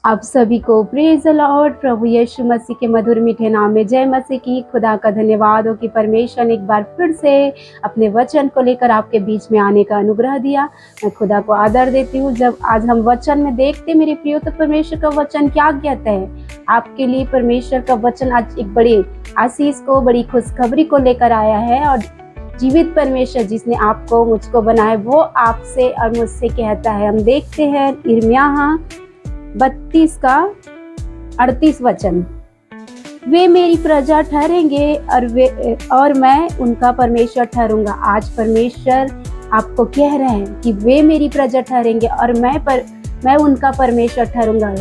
आप सभी को प्रेज द लॉर्ड। प्रभु यीशु मसीह के मधुर मीठे नाम में जय मसीह की। खुदा का धन्यवाद हो कि परमेश्वर ने एक बार फिर से अपने वचन को लेकर आपके बीच में आने का अनुग्रह दिया। मैं खुदा को आदर देती हूँ। जब आज हम वचन में देखते मेरे प्रियो, तो परमेश्वर का वचन क्या कहता है आपके लिए। परमेश्वर का वचन आज एक बड़ी आशीष को, बड़ी खुशखबरी को लेकर आया है। और जीवित परमेश्वर जिसने आपको मुझको बनाया, वो आपसे और मुझसे कहता है। हम देखते हैं यिर्मयाह 32 का 38 वचन। वे मेरी प्रजा ठहरेंगे और मैं उनका परमेश्वर ठहरूंगा। आज परमेश्वर आपको कह रहे हैं कि वे मेरी प्रजा ठहरेंगे और मैं उनका परमेश्वर ठहरूंगा।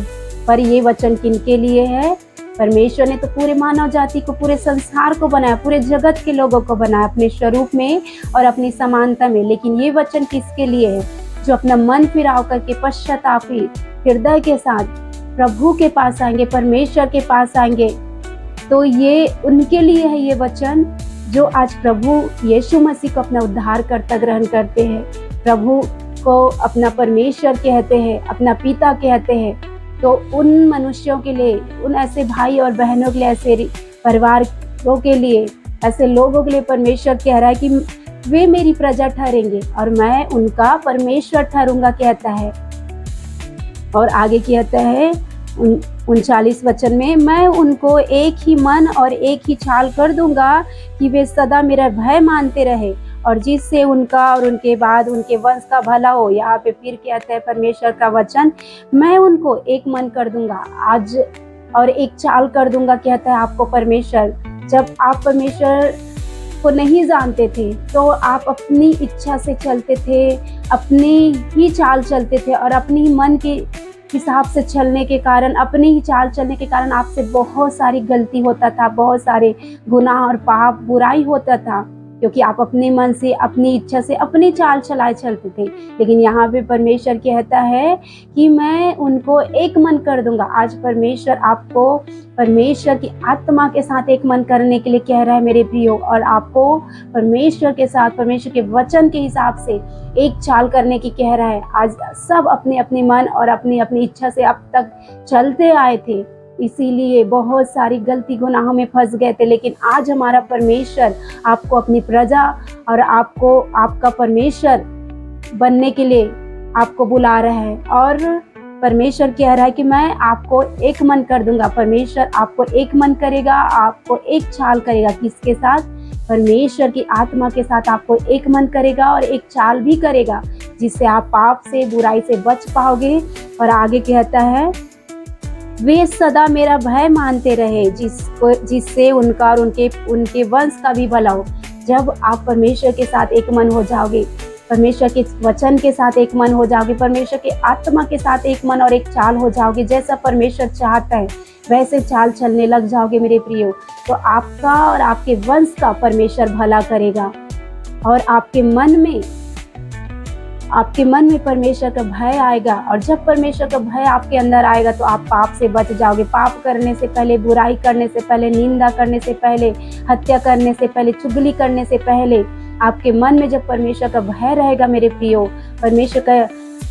पर ये वचन किनके लिए है? परमेश्वर ने तो पूरे मानव जाति को, पूरे संसार को बनाया, पूरे जगत के लोगों को बनाया अपने स्वरूप में और अपनी समानता में। लेकिन ये वचन किसके लिए है? जो अपना मन फिराव करके पश्चातापी हृदय के साथ प्रभु के पास आएंगे, परमेश्वर के पास आएंगे। तो ये उनके लिए है ये वचन, जो आज प्रभु यीशु मसीह को अपना उद्धारकर्ता ग्रहण करते हैं, प्रभु को अपना परमेश्वर कहते हैं, अपना पिता कहते हैं। तो उन मनुष्यों के लिए, उन ऐसे भाई और बहनों के लिए, ऐसे परिवारों के लिए, ऐसे लोगों के लिए परमेश्वर कह रहा है कि वे मेरी प्रजा ठहरेंगे और मैं उनका परमेश्वर ठहरूंगा, कहता है। और आगे कहता है 39 वचन में, मैं उनको एक ही मन और एक ही चाल कर दूंगा कि वे सदा मेरा भय मानते रहे, और जिससे उनका और उनके बाद उनके वंश का भला हो। यहाँ पे फिर कहता है परमेश्वर का वचन, मैं उनको एक मन कर दूंगा आज और एक चाल कर दूंगा, कहता है आपको परमेश्वर। जब आप परमेश्वर को नहीं जानते थे तो आप अपनी इच्छा से चलते थे, अपनी ही चाल चलते थे, और अपनी मन के हिसाब से चलने के कारण, अपनी ही चाल चलने के कारण आपसे बहुत सारी गलती होता था, बहुत सारे गुनाह और पाप, बुराई होता था, क्योंकि आप अपने मन से, अपनी इच्छा से, अपनी चाल चलाए चलते थे। लेकिन यहाँ पे परमेश्वर कहता है कि मैं उनको एक मन कर दूंगा। आज परमेश्वर आपको परमेश्वर की आत्मा के साथ एक मन करने के लिए कह रहा है मेरे प्रियो, और आपको परमेश्वर के साथ, परमेश्वर के वचन के हिसाब से एक चाल करने की कह रहा है। आज सब अपने अपने मन और अपनी अपनी इच्छा से अब तक चलते आए थे, इसीलिए बहुत सारी गलती गुनाहों में फंस गए थे। लेकिन आज हमारा परमेश्वर आपको अपनी प्रजा और आपको आपका परमेश्वर बनने के लिए आपको बुला रहा है। और परमेश्वर कह रहा है कि मैं आपको एक मन कर दूंगा। परमेश्वर आपको एक मन करेगा, आपको एक चाल करेगा। किसके साथ? परमेश्वर की आत्मा के साथ आपको एक मन करेगा और एक चाल भी करेगा, जिससे आप पाप से, बुराई से बच पाओगे। और आगे कहता है, वे सदा मेरा भय मानते रहे, जिससे उनका और उनके वंश का भी भला हो। जब आप परमेश्वर के साथ एक मन हो जाओगे, परमेश्वर के वचन के साथ एक मन हो जाओगे, परमेश्वर के आत्मा के साथ एक मन और एक चाल हो जाओगे, जैसा परमेश्वर चाहता है वैसे चाल चलने लग जाओगे मेरे प्रियो, तो आपका और आपके वंश का परमेश्वर भला करेगा। और आपके मन में परमेश्वर का भय आएगा। और जब परमेश्वर का भय आपके अंदर आएगा तो आप पाप से बच जाओगे। पाप करने से पहले, बुराई करने से पहले, निंदा करने से पहले, हत्या करने से पहले, चुगली करने से पहले, आपके मन में जब परमेश्वर का भय रहेगा मेरे प्रियो, परमेश्वर का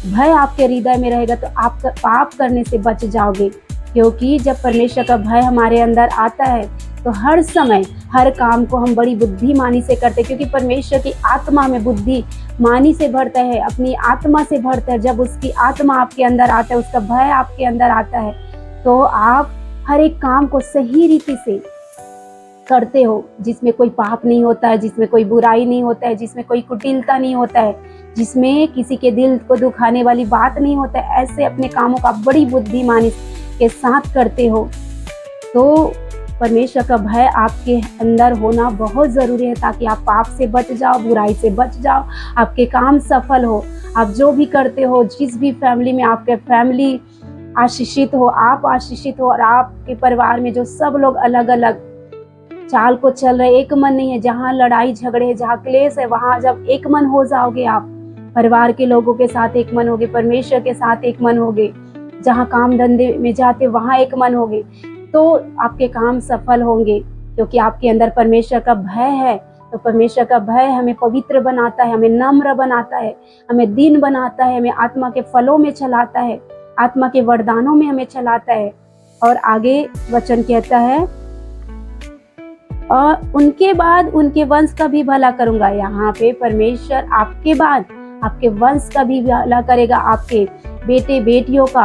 भय आपके हृदय में रहेगा, तो आप पाप करने से बच जाओगे। क्योंकि जब परमेश्वर का भय हमारे अंदर आता है तो हर समय, हर काम को हम बड़ी बुद्धिमानी से करते हैं, क्योंकि परमेश्वर की आत्मा में बुद्धिमानी से भरता है, अपनी आत्मा से भरता है। जब उसकी आत्मा आपके अंदर आता है, उसका भय आपके अंदर आता है, तो आप हर एक काम को सही रीति से करते हो, जिसमें कोई पाप नहीं होता है, जिसमें कोई बुराई नहीं होता है, जिसमें कोई कुटिलता नहीं होता है, जिसमें किसी के दिल को दुखाने वाली बात नहीं होता है। ऐसे अपने कामों का बड़ी बुद्धिमानी के साथ करते हो। तो परमेश्वर का भय आपके अंदर होना बहुत ज़रूरी है, ताकि आप पाप से बच जाओ, बुराई से बच जाओ, आपके काम सफल हो। आप जो भी करते हो, जिस भी फैमिली में आपके फैमिली आशीषित हो, आप आशीषित हो, और आपके परिवार में जो सब लोग अलग अलग चाल को चल रहे, एक मन नहीं है। जहाँ लड़ाई झगड़े है, जहाँ क्लेश है, वहाँ जब एक मन हो जाओगे, आप परिवार के लोगों के साथ एक मन होगे, परमेश्वर के साथ एक मन होगे, जहाँ काम धंधे में जाते वहाँ एक मन होगे, तो आपके काम सफल होंगे, क्योंकि आपके अंदर परमेश्वर का भय है। तो परमेश्वर का भय हमें पवित्र बनाता है, हमें नम्र बनाता है, हमें दीन बनाता है, हमें आत्मा के फलों में चलाता है। आत्मा के वरदानों में हमें चलाता है। और आगे वचन कहता है, और उनके बाद उनके वंश का भी भला करूंगा। यहाँ पे परमेश्वर आपके बाद आपके वंश का भी भला करेगा, आपके बेटे बेटियों का,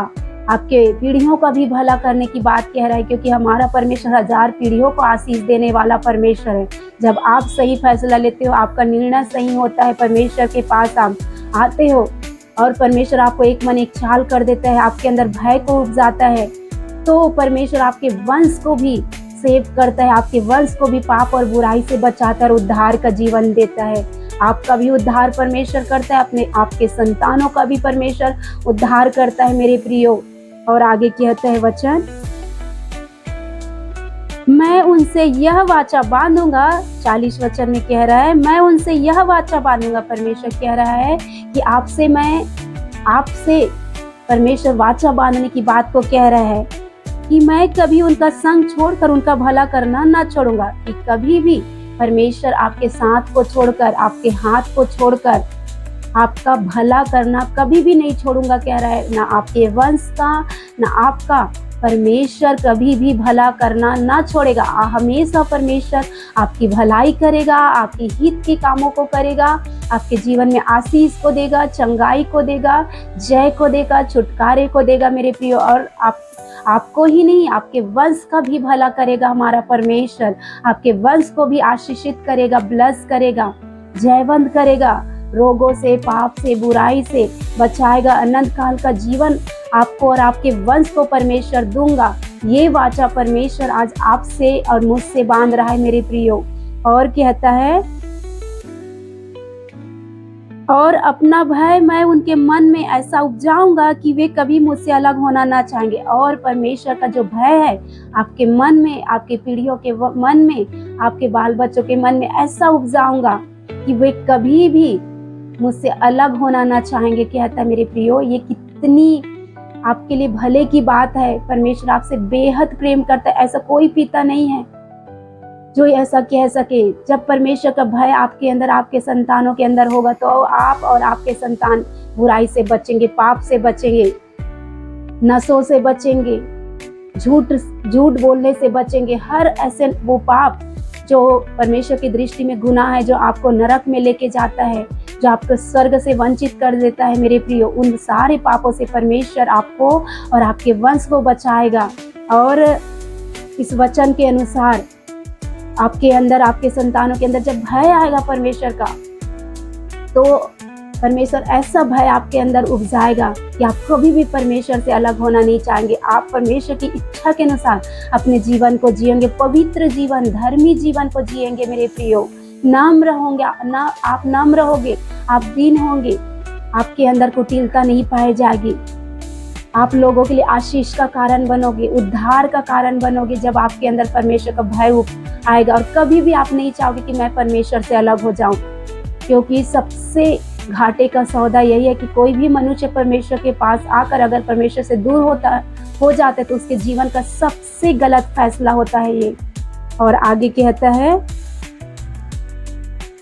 आपके पीढ़ियों का भी भला करने की बात कह रहा है, क्योंकि हमारा परमेश्वर 1000 पीढ़ियों को आशीष देने वाला परमेश्वर है। जब आप सही फैसला लेते हो, आपका निर्णय सही होता है, परमेश्वर के पास आप आते हो और परमेश्वर आपको एक मन एक चाल कर देता है, आपके अंदर भय को उपजाता है, तो परमेश्वर आपके वंश को भी सेव करता है, आपके वंश को भी पाप और बुराई से बचाता है और उद्धार का जीवन देता है। आपका भी उद्धार परमेश्वर करता है, अपने आपके संतानों का भी परमेश्वर उद्धार करता है मेरे प्रियो। और आगे कहता है वचन, मैं उनसे यह वाचा बांधूंगा। 40 वचन में कह रहा है, मैं उनसे यह वाचा बांधूंगा। परमेश्वर कह रहा है कि आपसे परमेश्वर वाचा बांधने की बात को कह रहा है कि मैं कभी उनका संग छोड़कर उनका भला करना ना छोड़ूंगा। कि कभी भी परमेश्वर आपके साथ को छोड़कर, आपके हाथ को छोड़कर आपका भला करना कभी भी नहीं छोड़ूंगा कह रहा है। ना आपके वंश का ना आपका, परमेश्वर कभी भी भला करना ना छोड़ेगा। हमेशा परमेश्वर आपकी भलाई करेगा, आपके हित के कामों को करेगा, आपके जीवन में आशीष को देगा, चंगाई को देगा, जय को देगा, छुटकारे को देगा मेरे प्रियो। और आपको ही नहीं, आपके वंश का भी भला करेगा हमारा परमेश्वर। आपके वंश को भी आशीषित करेगा, ब्लेस करेगा, जयवंत करेगा, रोगों से, पाप से, बुराई से बचाएगा। अनंत काल का जीवन आपको और आपके वंश को परमेश्वर दूंगा। ये वाचा परमेश्वर आज आपसे और मुझसे बांध रहा है मेरे प्रियो। और कहता है, और अपना भय मैं उनके मन में ऐसा उपजाऊंगा कि वे कभी मुझसे अलग होना ना चाहेंगे। और परमेश्वर का जो भय है आपके मन में, आपके पीढ़ियों के मन में, आपके बाल बच्चों के मन में ऐसा उपजाऊंगा कि वे कभी भी मुझसे अलग होना ना चाहेंगे। कहता है मेरे प्रियो, ये कितनी आपके लिए भले की बात है। परमेश्वर आपसे बेहद प्रेम करता है। ऐसा कोई पिता नहीं है जो ऐसा कह सके। जब परमेश्वर का भय आपके अंदर, आपके संतानों के अंदर होगा, तो आप और आपके संतान बुराई से बचेंगे, पाप से बचेंगे, नशों से बचेंगे, झूठ बोलने से बचेंगे। हर ऐसे वो पाप जो परमेश्वर की दृष्टि में गुनाह है, जो आपको नरक में लेके जाता है, जो आपको स्वर्ग से वंचित कर देता है मेरे प्रियो, उन सारे पापों से परमेश्वर आपको और आपके वंश को बचाएगा। और इस वचन के अनुसार आपके अंदर, आपके संतानों के अंदर जब भय आएगा परमेश्वर का, तो परमेश्वर ऐसा भय आपके अंदर उपजाएगा कि आप कभी भी परमेश्वर से अलग होना नहीं चाहेंगे। आप परमेश्वर की इच्छा के अनुसार अपने जीवन को जिएंगे, पवित्र जीवन, धर्मी जीवन को जिएंगे मेरे प्रियो। नम्र होंगे ना, आप नम्र होगे, आप दीन होंगे, आपके अंदर कुटिलता नहीं पाई जाएगी। आप लोगों के लिए आशीष का कारण बनोगे, उद्धार का कारण बनोगे जब आपके अंदर परमेश्वर का भय आएगा। और कभी भी आप नहीं चाहोगे कि मैं परमेश्वर से अलग हो जाऊं, क्योंकि सबसे घाटे का सौदा यही है कि कोई भी मनुष्य परमेश्वर के पास आकर अगर परमेश्वर से दूर हो जाता है तो उसके जीवन का सबसे गलत फैसला होता है ये। और आगे कहता है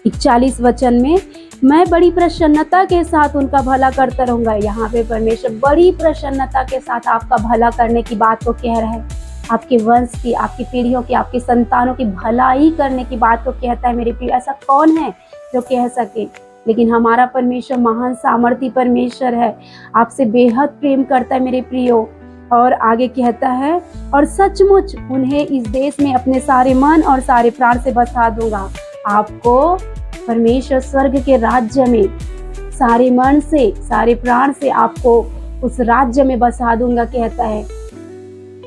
41 वचन में, मैं बड़ी प्रसन्नता के साथ उनका भला करता रहूंगा। यहाँ पे परमेश्वर बड़ी प्रसन्नता के साथ आपका भला करने की बात को कह रहा है। आपके वंश की, आपकी पीढ़ियों की, आपके संतानों की भलाई करने की बात को कहता है मेरे प्रिय। ऐसा कौन है जो कह सके? लेकिन हमारा परमेश्वर महान सामर्थी परमेश्वर है, आपसे बेहद प्रेम करता है मेरे प्रियो। और आगे कहता है, और सचमुच उन्हें इस देश में अपने सारे मन और सारे प्राण से बसा दूंगा। आपको परमेश्वर स्वर्ग के राज्य में सारे मन से, सारे प्राण से आपको उस राज्य में बसा दूंगा कहता है।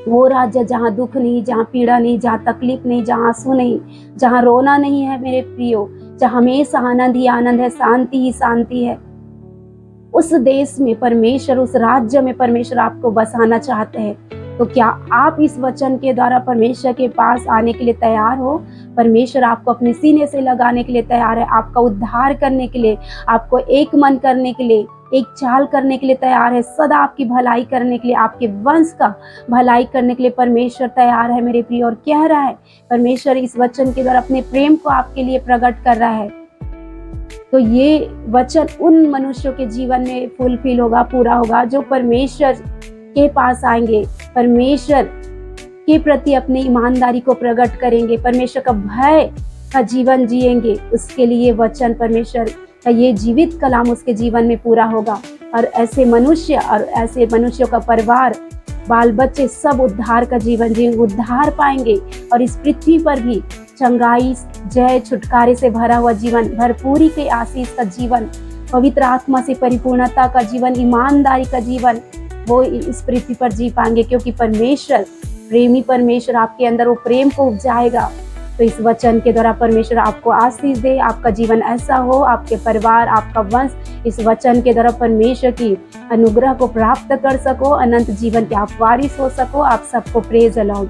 वो राज्य जहाँ दुख नहीं, जहाँ पीड़ा नहीं, जहाँ तकलीफ नहीं, जहाँ आंसू नहीं, जहाँ रोना नहीं है मेरे प्रियो, जहाँ हमेशा आनंद ही आनंद है, शांति ही शांति है। उस देश में परमेश्वर, उस राज्य में परमेश्वर आपको बसाना चाहते हैं। तो क्या आप इस वचन के द्वारा परमेश्वर के पास आने के लिए तैयार हो? परमेश्वर आपको अपने सीने से लगाने के लिए तैयार है, आपका उद्धार करने के लिए, आपको एक मन करने के लिए, एक चाल करने के लिए तैयार है, सदा आपकी भलाई करने के लिए, आपके वंश का भलाई करने के लिए परमेश्वर तैयार है मेरे प्रिय। और कह रहा है परमेश्वर इस वचन के द्वारा अपने प्रेम को आपके लिए प्रकट कर रहा है। तो ये वचन उन मनुष्यों के जीवन में फुलफिल होगा, पूरा होगा, जो परमेश्वर के पास आएंगे, परमेश्वर के प्रति अपनी ईमानदारी को प्रकट करेंगे, परमेश्वर का भय का जीवन जिएंगे, उसके लिए वचन परमेश्वर का ये जीवित कलाम उसके जीवन में पूरा होगा। और ऐसे मनुष्यों का परिवार, बाल बच्चे सब उद्धार का जीवन जिएंगे, उद्धार पाएंगे और इस पृथ्वी पर भी चंगाई, जय, छुटकारे से भरा हुआ जीवन, भरपूरी के आशीष का जीवन, पवित्र आत्मा से परिपूर्णता का जीवन, ईमानदारी का जीवन वो इस पृथ्वी पर जी पाएंगे, क्योंकि परमेश्वर, प्रेमी परमेश्वर आपके अंदर वो प्रेम को उपजाएगा। तो इस वचन के द्वारा परमेश्वर आपको आशीष दे, आपका जीवन ऐसा हो, आपके परिवार, आपका वंश इस वचन के द्वारा परमेश्वर की अनुग्रह को प्राप्त कर सको, अनंत जीवन के आप वारिस हो सको। आप सबको प्रेज द लॉर्ड।